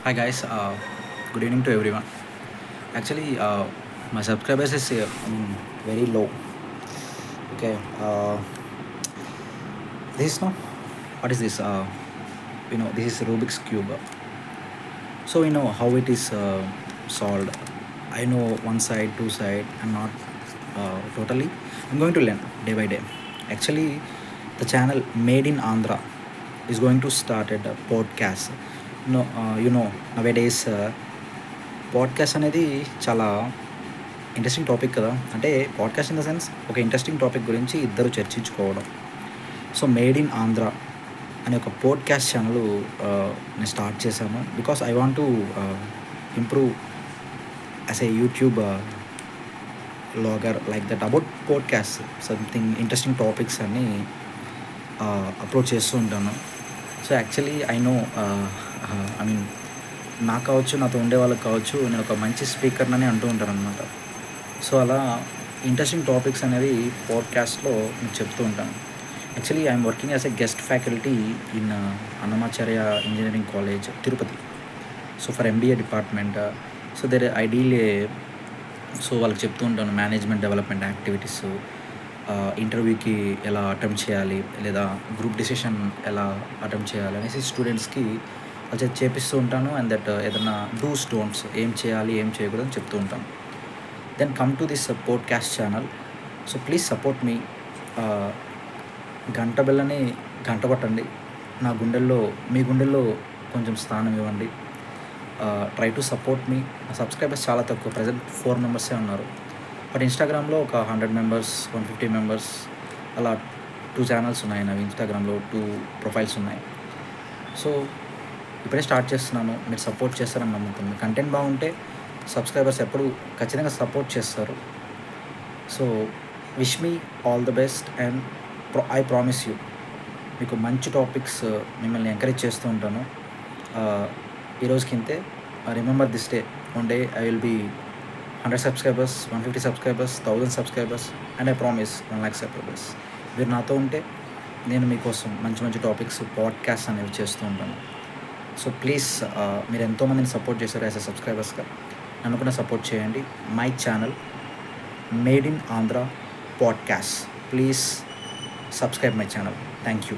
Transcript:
Hi guys, good evening to everyone. Actually, my subscribers is very low. Okay, this no, what is this? This is Rubik's cube. So we know how it is solved. I know one side, two side, and not totally. I'm going to learn day by day. Actually, the channel Made in Andhra is going to start at a podcast. No, nowadays podcast అనేది చాలా interesting topic కదా. అంటే podcast in the sense ఒక interesting topic గురించి ఇద్దరు చర్చించుకోవడం. So made in Andhra అనే ఒక పోడ్కాస్ట్ ఛానల్ నేను స్టార్ట్ చేశాను. Because I want to improve as a YouTube vlogger like that about podcast something interesting topics అన్ని అప్లోడ్ చేస్తూ ఉంటాను. So actually I know I mean నాకు కావచ్చు, నాతో ఉండే వాళ్ళకి కావచ్చు, నేను ఒక మంచి స్పీకర్నని అంటూ ఉంటాననమాట. సో అలా ఇంట్రెస్టింగ్ టాపిక్స్ అనేవి పాడ్కాస్ట్‌లో నేను చెప్తూ ఉంటాను. Actually I'm working as a guest faculty in Annamacharya engineering college, Tirupati. So for MBA department. So there I deal so వాళ్ళకి చెప్తూ ఉంటాను మేనేజ్మెంట్ డెవలప్మెంట్ యాక్టివిటీస్, ఇంటర్వ్యూకి ఎలా అటెంప్ట్ చేయాలి, లేదా గ్రూప్ డిసిషన్ ఎలా అటెంప్ట్ చేయాలి అనేసి స్టూడెంట్స్‌కి అది చేపిస్తూ ఉంటాను. అండ్ దట్ ఏదన్నా డూస్ డోంట్స్ ఏం చేయాలి, ఏం చేయకూడదు అని చెప్తూ ఉంటాను. Then come to this podcast channel. So please support me. గంట బెల్లని గంట కొట్టండి. నా గుండెల్లో, మీ గుండెల్లో కొంచెం స్థానం ఇవ్వండి. ట్రై టు సపోర్ట్ మీ. నా సబ్స్క్రైబర్స్ చాలా తక్కువ, ప్రజెంట్ 4 మెంబర్సే ఉన్నారు. బట్ ఇన్స్టాగ్రామ్లో ఒక 100 మెంబర్స్, 150 మెంబర్స్ అలా 2 ఛానల్స్ ఉన్నాయి నావి. ఇన్స్టాగ్రామ్లో 2 ప్రొఫైల్స్ ఉన్నాయి. సో ఇప్పుడే స్టార్ట్ చేస్తున్నాను. మీరు సపోర్ట్ చేస్తారని నమ్ముతుంది. కంటెంట్ బాగుంటే సబ్స్క్రైబర్స్ ఎప్పుడు ఖచ్చితంగా సపోర్ట్ చేస్తారు. So wish me all the best and I promise you మీకు మంచి టాపిక్స్ మిమ్మల్ని ఎంకరేజ్ చేస్తూ ఉంటాను. ఈ రోజుకి ఇంతే. Remember this day. One day I will be 100 subscribers, 150 subscribers, 1000 subscribers and I promise 1,00,000 subscribers. మీరు నాతో ఉంటే నేను మీకోసం మంచి మంచి టాపిక్స్, పాడ్కాస్ట్ అనేవి చేస్తూ ఉంటాను. సో ప్లీజ్ మీరు ఎంతోమందిని సపోర్ట్ చేశారు యాజ్ ఎ సబ్స్క్రైబర్స్గా. నన్ను కూడా సపోర్ట్ చేయండి. My channel made in Andhra podcast. Please subscribe my channel. Thank you.